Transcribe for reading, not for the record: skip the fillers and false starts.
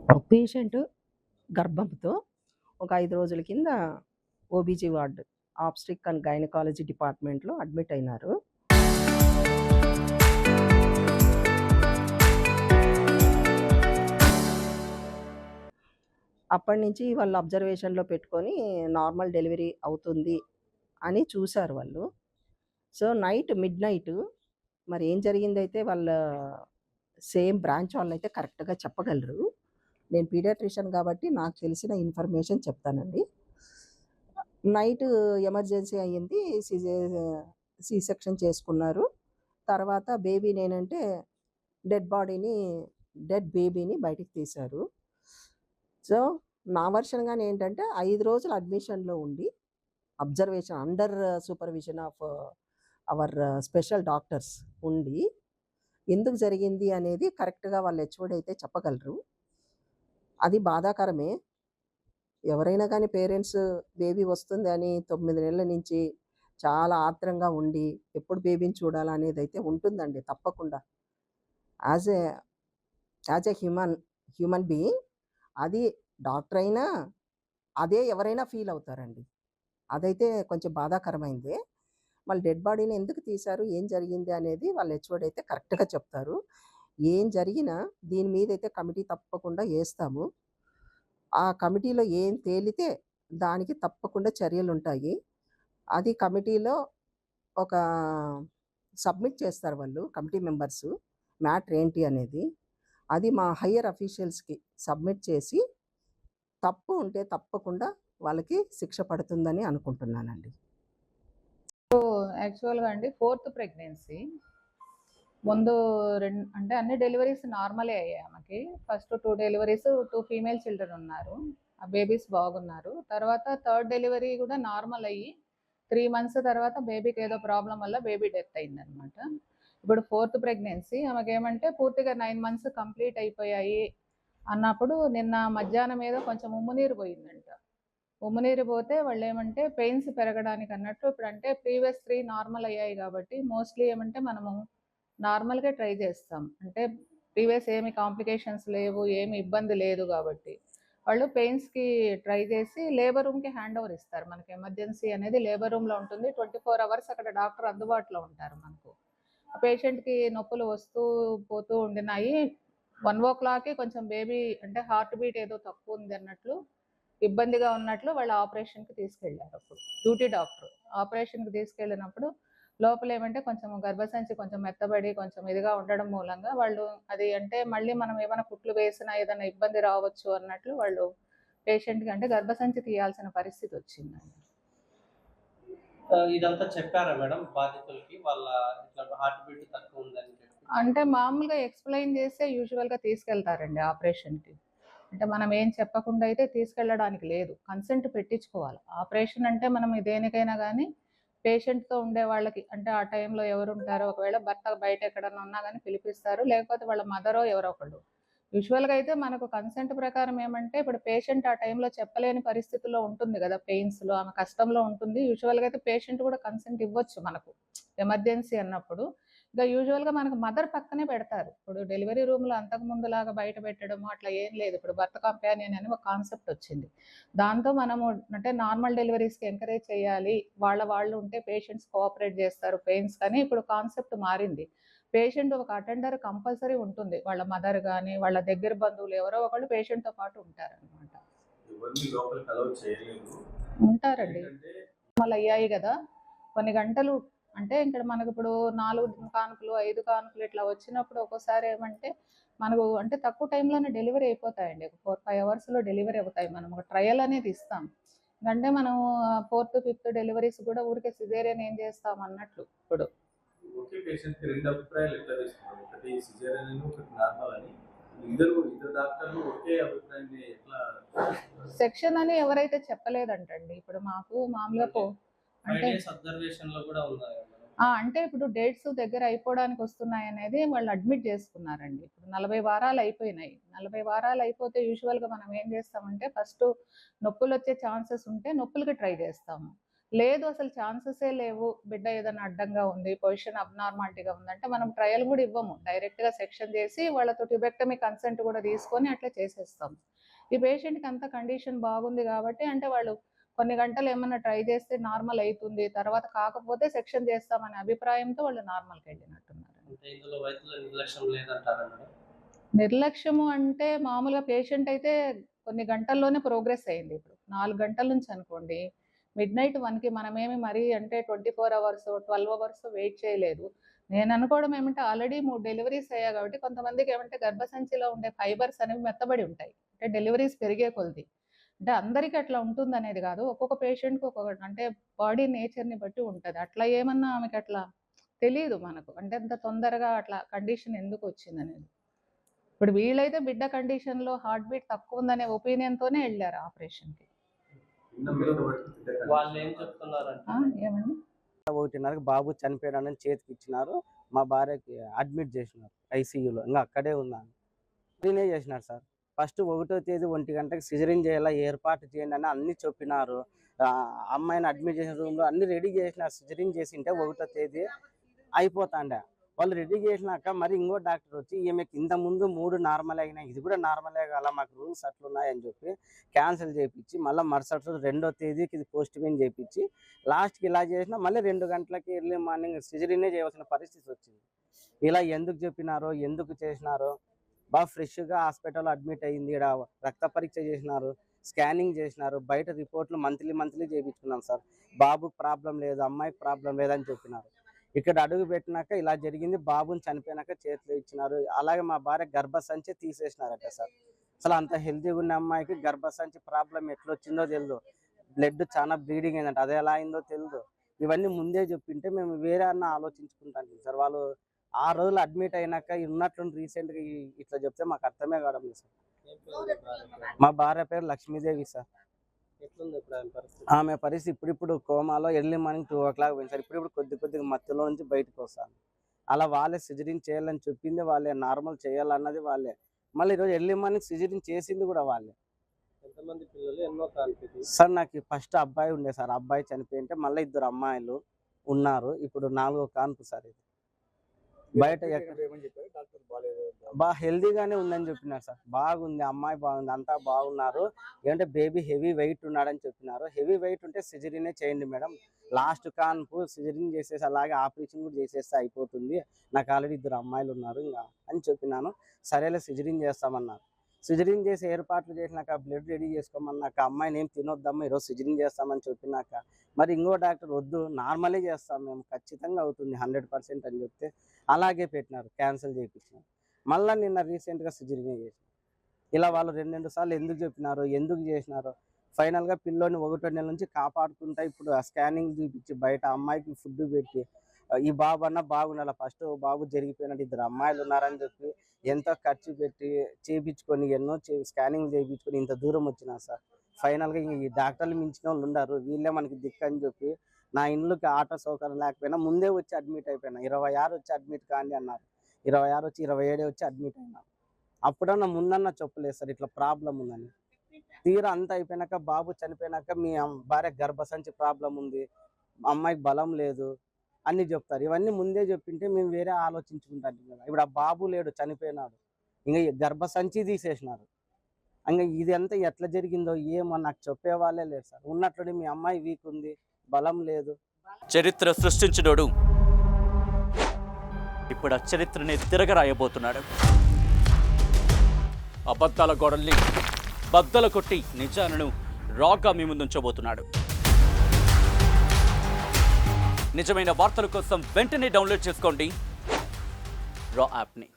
Patient గర్భంతో ఒక 5 రోజుల కింద OBG ward, obstetric and gynaecology డిపార్ట్మెంట్‌లో అడ్మిట్ అయినారు. అప్పటినుంచి వాళ్ళు అబ్జర్వేషన్‌లో పెట్టుకొని నార్మల్ డెలివరీ అవుతుంది అని చూసారు వాళ్ళు. సో, మిడ్‌నైట్ మరి ఏం జరిగిందైతే వాళ్ళ సేమ్ బ్రాంచ్ వాళ్ళైతే కరెక్ట్‌గా చెప్పగలరు. నేను పీడియాట్రిషియన్ కాబట్టి నాకు తెలిసిన ఇన్ఫర్మేషన్ చెప్తానండి. నైట్ ఎమర్జెన్సీ అయ్యింది. సి సెక్షన్ చేసుకున్నారు. తర్వాత బేబీనేంటంటే డెడ్ బేబీని బయటికి తీశారు. సో, నా వర్షన్‌గానే ఏంటంటే 5 రోజులు అడ్మిషన్‌లో ఉండి observation under supervision of our special doctors ఉండి ఎందుకు జరిగింది అనేది కరెక్ట్‌గా వాళ్ళ హెచ్ఓడి అయితే చెప్పగలరు. అది బాధాకరమే. ఎవరైనా కానీ పేరెంట్స్ బేబీ వస్తుంది అని 9 నెలల నుంచి చాలా ఆత్రంగా ఉండి ఎప్పుడు బేబీని చూడాలా అనేదైతే ఉంటుందండి తప్పకుండా. యాజ్ ఎ హ్యూమన్ బీయింగ్ అది డాక్టర్ అయినా అదే ఎవరైనా ఫీల్ అవుతారండి. అదైతే కొంచెం బాధాకరమైందే. మళ్ళీ డెడ్ బాడీని ఎందుకు తీశారు, ఏం జరిగింది అనేది వాళ్ళ హెచ్ఓడి అయితే కరెక్ట్‌గా చెప్తారు. ఏం జరిగినా దీని మీదైతే కమిటీ తప్పకుండా ఏస్తాము. ఆ కమిటీలో ఏం తేలితే దానికి తప్పకుండా చర్యలుంటాయి. అది కమిటీలో ఒక సబ్మిట్ చేస్తారు వాళ్ళు కమిటీ మెంబర్సు. మ్యాటర్ ఏంటి అనేది. అది మా హైయర్ అఫీషియల్స్‌కి సబ్మిట్ చేసి తప్పు ఉంటే తప్పకుండా వాళ్ళకి శిక్ష పడుతుందని అనుకుంటున్నానండి. యాక్చువల్‌గా అండి ఫోర్త్ ప్రెగ్నెన్సీ. ముందు అంటే అన్ని డెలివరీస్ నార్మలే అయ్యాయి ఆమెకి. ఫస్ట్ 2 డెలివరీస్ 2 ఫీమేల్ చిల్డ్రన్ ఉన్నారు. ఆ బేబీస్ బాగున్నారు. తర్వాత థర్డ్ డెలివరీ కూడా నార్మల్ అయ్యి 3 మంత్స్ తర్వాత బేబీకి ఏదో ప్రాబ్లం వల్ల బేబీ డెత్ అయిందనమాట. ఇప్పుడు ఫోర్త్ ప్రెగ్నెన్సీ ఆమెకేమంటే పూర్తిగా 9 మంత్స్ కంప్లీట్ అయిపోయాయి అన్నప్పుడు నిన్న మధ్యాహ్నం ఏదో కొంచెం ఉమ్మునీరు పోయిందంట. ఉమ్మునీరు పోతే వాళ్ళేమంటే పెయిన్స్ పెరగడానికి అన్నట్టు ఇప్పుడంటే ప్రీవియస్ 3 నార్మల్ అయ్యాయి కాబట్టి మోస్ట్లీ ఏమంటే మనము నార్మల్‌గా ట్రై చేస్తాం. అంటే ప్రీవియస్ ఏమి కాంప్లికేషన్స్ లేవు, ఏమి ఇబ్బంది లేదు కాబట్టి. వాళ్ళు పెయిన్స్‌కి ట్రై చేసి లేబర్ రూమ్‌కి హ్యాండ్ ఓవర్ ఇస్తారు. మనకి ఎమర్జెన్సీ అనేది లేబర్ రూమ్‌లో ఉంటుంది. 24 అవర్స్ అక్కడ డాక్టర్ అందుబాటులో ఉంటారు మనకు. ఆ పేషెంట్‌కి నొప్పులు వస్తూ పోతూ ఉండినాయి. 1:00కి కొంచెం బేబీ అంటే హార్ట్ బీట్ ఏదో తక్కువ ఉంది అన్నట్లు ఇబ్బందిగా ఉన్నట్లు వాళ్ళు ఆపరేషన్‌కి తీసుకెళ్లారు అప్పుడు. Duty doctor. ఆపరేషన్‌కి తీసుకెళ్ళినప్పుడు లోపల ఏమంటే కొంచెం గర్భసంచి కొంచెం మెత్తబడి కొంచెం ఇదిగా ఉండడం మూలంగా వాళ్ళు అది అంటే మళ్ళీ మనం ఏమైనా కుట్లు వేసినా ఏదైనా ఇబ్బంది రావచ్చు అన్నట్లు వాళ్ళు పేషెంట్‌కి అంటే గర్భసంచి తీయాల్సిన పరిస్థితి వచ్చిందండి. ఇదంతా చెప్పారా మేడం బాధితులకి? వాళ్ళ ఇట్లా హార్ట్ బీట్ తక్కువ ఉందని చెప్పి? అంటే మామూలుగా ఎక్స్‌ప్లెయిన్ చేసే యూజువల్‌గా తీసుకెళ్తారండి ఆపరేషన్‌కి. అంటే మనం ఏం చెప్పకుండా అయితే తీసుకెళ్ళడానికి లేదు. కన్సెంట్ పెట్టించుకోవాలి. ఆపరేషన్ అంటే మనం దేనికైనా గానీ పేషెంట్‌తో ఉండే వాళ్ళకి అంటే ఆ టైంలో ఎవరుంటారో ఒకవేళ భర్త బయట ఎక్కడన్నా ఉన్నా గానీ పిలిపిస్తారు. లేకపోతే వాళ్ళ మదరో ఎవరో ఒకళ్ళు. యూజువల్‌గా అయితే మనకు కన్సెంట్ ప్రకారం ఏమంటే ఇప్పుడు పేషెంట్ ఆ టైంలో చెప్పలేని పరిస్థితిలో ఉంటుంది గదా! పెయిన్స్‌లో ఆమె కష్టంలో ఉంటుంది. యూజువల్‌గా అయితే పేషెంట్ కూడా కన్సెంట్ ఇవ్వచ్చు మనకు. ఎమర్జెన్సీ అన్నప్పుడు. ఇంకా యూజువల్‌గా మనకు మదర్ పక్కనే పెడతారు. ఇప్పుడు డెలివరీ రూమ్‌లో అంతకుముందులాగా బయట పెట్టడము అట్లా ఏం లేదు. ఇప్పుడు బర్త్ కంపానియన్ అని ఒక కాన్సెప్ట్ వచ్చింది. దాంతో మనము అంటే నార్మల్ డెలివరీస్‌కి ఎంకరేజ్ చేయాలి. వాళ్ళు ఉంటే పేషెంట్స్ కోఆపరేట్ చేస్తారు పెయిన్స్ కానీ ఇప్పుడు కాన్సెప్ట్ మారింది. పేషెంట్ ఒక అటెండర్ కంపల్సరీ ఉంటుంది. వాళ్ళ మదర్ గాని, వాళ్ళ దగ్గర బంధువులు ఎవరో ఒకళ్ళు పేషెంట్‌తో పాటు ఉంటారనమాట. ఎవరిని లోపలికి అలౌ చేయలేదు. ఉంటారండి. అయ్యాయి గదా! కొన్ని గంటలు అంటే ఇక్కడ మనకిప్పుడు 4 కానుకలు, 5 కానుకలు ఇట్లా వచ్చినప్పుడు ఒక్కోసారి ఏమంటే మనకు అంటే తక్కువ టైంలోనే డెలివరీ అయిపోతాయండి. ఒక 4, 5 అవర్స్‌లో డెలివరీ అవుతాయి. మనం ఒక ట్రయల్ అనేది ఇస్తాం. అంటే మనం 4థ్, 5థ్ డెలివరీస్ కూడా ఊరికే సిజేరియన్ ఏం చేస్తాం అన్నట్లు ఇప్పుడు. ఒకే పేషెంట్‌కి 2 అభిప్రాయాలు ఎట్లా తీసుకున్నారు? ఒకటి సిజేరియన్ అని, ఒకటి నార్మల్ అని. ఇద్దరు డాక్టర్లు ఒకే అభిప్రాయాన్ని ఎట్లా? సెక్షన్ అని ఎవరైతే చెప్పలేదంటండి. ఇప్పుడు మాకు మామూలుగా అంటే 5 డేస్ అబ్జర్వేషన్‌లో కూడా ఉన్నారు. అంటే ఇప్పుడు డేట్స్ దగ్గర అయిపోవడానికి వస్తున్నాయనేది వాళ్ళు అడ్మిట్ చేసుకున్నారండి. ఇప్పుడు 40 వారాలు అయిపోయినాయి. 40 వారాలు అయిపోతే యూజువల్‌గా మనం ఏం చేస్తామంటే ఫస్ట్ నొప్పులొచ్చే ఛాన్సెస్ ఉంటే నొప్పులకి ట్రై చేస్తాము. లేదు అసలు ఛాన్సెసే లేవు, బిడ్డ ఏదైనా అడ్డంగా ఉంది, పొజిషన్ అబ్నార్మాలిటీగా ఉందంటే మనం ట్రయల్ కూడా ఇవ్వము, డైరెక్ట్గా సెక్షన్ చేసి వాళ్ళతో ట్యూబెక్టమీ కన్సెంట్ కూడా తీసుకొని అట్లా చేసేస్తాం. ఈ పేషెంట్కి అంత కండిషన్ బాగుంది కాబట్టి అంటే వాళ్ళు కొన్ని గంటలు ఏమన్నా ట్రై చేస్తే నార్మల్ అవుతుంది, తర్వాత కాకపోతే సెక్షన్ చేస్తామనే అభిప్రాయంతో వాళ్ళు నార్మల్కి వెళ్ళినట్టున్నారు. ఇందులో వైద్యుల నిర్లక్ష్యం లేదంటారా మేడం? నిర్లక్ష్యము అంటే మామూలుగా పేషెంట్ అయితే కొన్ని గంటల్లోనే ప్రోగ్రెస్ అయింది. ఇప్పుడు 4 గంటల నుంచి అనుకోండి, మిడ్‌నైట్ 1కి మనమేమి మరీ అంటే 24 అవర్స్, 12 అవర్స్ వెయిట్ చేయలేదు. నేను అనుకోవడం ఏమంటే ఆల్రెడీ 3 డెలివరీస్ అయ్యాయి కాబట్టి కొంతమందికి ఏమంటే గర్భసంచిలో ఉండే ఫైబర్స్ అనేవి మెత్తబడి ఉంటాయి. అంటే డెలివరీస్ పెరిగే కొలది. అంటే అందరికీ అట్లా ఉంటుందనేది కాదు. ఒక్కొక్క పేషెంట్‌కి ఒక్కొక్కటి అంటే బాడీ నేచర్‌ని బట్టి ఉంటది. అట్లా ఏమన్నా ఆమెకి అట్లా తెలీదు మనకు. అంటే అంత తొందరగా అట్లా కండిషన్ ఎందుకు వచ్చిందనేది. ఇప్పుడు వీళ్ళైతే బిడ్డ కండిషన్‌లో హార్ట్ బీట్ తక్కువ ఉందనే ఒపీనియన్‌తోనే ఎళ్లారు ఆపరేషన్‌కి. వాళ్ళు ఏం చెప్తున్నారంటే ఏమండి? 1:30కి బాబు చనిపోయాడని చేతికి ఇచ్చినారు. మా భార్యకి అడ్మిట్ చేసినారు ఐసీయూలో. ఇంకా అక్కడే ఉన్నాను. నేనే చేసినారు సార్. ఫస్ట్ 1వ తేదీ 1 గంటకి సిజరీన్ చేయాలా, ఏర్పాటు చేయండి అని అన్ని చెప్పినారు. అమ్మాయిని అడ్మిట్ చేసిన రూమ్లో అన్ని రెడీ చేసినారు. సిజరీన్ చేసింటే 1వ తేదీ అయిపోతాండే. వాళ్ళు రెడీ చేసినాక మరి ఇంకో డాక్టర్ వచ్చి ఈమెకి ఇంతకుముందు 3 నార్మల్ అయినాయి, ఇది కూడా నార్మలే కాల, మాకు రూల్స్ అట్లున్నాయని చెప్పి క్యాన్సిల్ చేయించి మళ్ళీ మరుసటి రోజు 2వ తేదీకి ఇది పోస్ట్ పోన్ చేయించి లాస్ట్కి ఇలా చేసినా మళ్ళీ 2 గంటలకి ఎర్లీ మార్నింగ్ సిజరీనే చేయవలసిన పరిస్థితి వచ్చింది. ఇలా ఎందుకు చెప్పినారో, ఎందుకు చేసినారో, బాగా ఫ్రెష్గా హాస్పిటల్లో అడ్మిట్ అయ్యింది. ఇక్కడ రక్త పరీక్ష చేసినారు, స్కానింగ్ చేసినారు, బయట రిపోర్ట్లు మంత్లీ చేయించుకున్నాం సార్. బాబుకి ప్రాబ్లం లేదు, అమ్మాయికి ప్రాబ్లం లేదని చెప్పినారు. ఇక్కడ అడుగు పెట్టినాక ఇలా జరిగింది. బాబుని చనిపోయినాక చేతిలో ఇచ్చినారు. అలాగే మా భార్య గర్భసంచి తీసేసినారట సార్. అసలు అంత హెల్తీగా ఉన్న అమ్మాయికి గర్భసంచి ప్రాబ్లం ఎట్లా వచ్చిందో తెలియదు. బ్లడ్ చాలా బ్లీడింగ్ అయిందంట, అది ఎలా అయిందో తెలియదు. ఇవన్నీ ముందే చెప్పింటే మేము వేరే అన్న ఆలోచించుకుంటాం సార్. వాళ్ళు 6 రోజులు అడ్మిట్ అయినాక ఉన్నట్లుండి రీసెంట్గా ఇట్లా చెప్తే మాకు అర్థమే కావడం లేదు సార్. మా భార్య పేరు లక్ష్మీదేవి సార్. ఎట్లుంది ఇప్పుడు ఆమె పరిస్థితి? ఆమె పరిస్థితి ఇప్పుడు కోమాలో ఎర్లీ మార్నింగ్ 2 o'clock పోయింది సార్. ఇప్పుడు కొద్దిగా మత్తులో నుంచి బయటకు వస్తాను. అలా వాళ్ళే సిజరీన్ చేయాలని చెప్పింది వాళ్ళే, నార్మల్ చేయాలన్నది వాళ్ళే. మళ్ళీ ఈరోజు ఎర్లీ మార్నింగ్ సిజరీన్ చేసింది కూడా వాళ్ళే. ఎంతమంది పిల్లలు, ఎన్నో కాన్పు? సార్ నాకు ఫస్ట్ అబ్బాయి ఉండే సార్, అబ్బాయి చనిపోయింటే మళ్ళీ 2 అమ్మాయిలు ఉన్నారు. ఇప్పుడు 4వ కాన్పు సార్. ఇది బయట బాగా హెల్దీగానే ఉందని చెప్పినారు సార్. బాగుంది, అమ్మాయి బాగుంది, అంతా బాగున్నారు. ఏంటంటే బేబీ హెవీ వెయిట్ ఉన్నాడని చెప్పినారు. హెవీ వెయిట్ ఉంటే సిజరీనే చేయండి మేడం, లాస్ట్ కాన్పు సిజరీన్ చేసేసి అలాగే ఆపరేషన్ కూడా చేసేస్తే అయిపోతుంది, నాకు ఆల్రెడీ 2 అమ్మాయిలు ఉన్నారు ఇంకా అని చెప్పినాను. సరేలే సిజరీన్ చేస్తామన్నారు. సిజరీన్ చేసి ఏర్పాట్లు చేసినాక బ్లడ్ రెడీ చేసుకోమన్నాక అమ్మాయిని ఏం తినొద్దమ్మా, ఈరోజు సిజరీన్ చేస్తామని చెప్పినాక మరి ఇంకో డాక్టర్ వద్దు, నార్మలే చేస్తాం మేము, ఖచ్చితంగా అవుతుంది 100% అని చెప్తే అలాగే పెట్టినారు, క్యాన్సిల్ చేయించినారు. మళ్ళీ నిన్న రీసెంట్గా సిజరీనే చేసినారు. ఇలా వాళ్ళు 2 సార్లు ఎందుకు చెప్పినారో, ఎందుకు చేసినారో ఫైనల్గా పిల్లోని 1వ నెల నుంచి కాపాడుకుంటా ఇప్పుడు ఆ స్కానింగ్ చూపించి బయట అమ్మాయికి ఫుడ్ పెట్టి ఈ బాబు అన్న బాగుండాలి, ఫస్ట్ బాబు జరిగిపోయినట్టు 2 అమ్మాయిలు ఉన్నారని చెప్పి ఎంతో ఖర్చు పెట్టి చేయించుకొని ఎన్నో స్కానింగ్ చేయించుకొని ఇంత దూరం వచ్చినా సార్. ఫైనల్గా ఈ డాక్టర్లు మించిన వాళ్ళు ఉన్నారు, వీళ్ళే మనకి దిక్కు అని చెప్పి నా ఇంట్లోకి ఆటో సౌకర్యం లేకపోయినా ముందే వచ్చి అడ్మిట్ అయిపోయినా. 26 వచ్చి అడ్మిట్ కాండి అన్నారు, 26 వచ్చి 27 వచ్చి అడ్మిట్ అయినా. అప్పుడన్నా ముందన్నా చెప్పలేదు సార్ ఇట్లా ప్రాబ్లం ఉందని. తీరా అంతా అయిపోయినాక బాబు చనిపోయినాక మీ భార్య గర్భసంచి ప్రాబ్లం ఉంది, అమ్మాయికి బలం లేదు అన్ని చెప్తారు. ఇవన్నీ ముందే చెప్పింటే మేము వేరే ఆలోచించుకుంటాం కదా. ఇప్పుడు ఆ బాబు లేడు, చనిపోయినాడు, ఇంకా గర్భసంచి తీసేసినారు. ఇంకా ఇది అంతా ఎట్లా జరిగిందో ఏమో నాకు చెప్పేవాళ్ళే లేరు సార్. ఉన్నట్లుండి మీ అమ్మాయి వీక్ ఉంది, బలం లేదు. చరిత్ర సృష్టించినోడు ఇప్పుడు ఆ చరిత్రని తిరగరాయబోతున్నాడు. అబద్ధాల గోడల్ని బద్దలు కొట్టి నిజాలను రాగా మీ ముందుంచబోతున్నాడు. నిజమైన వార్తల కోసం వెంటనే డౌన్లోడ్ చేసుకోండి రా యాప్ని.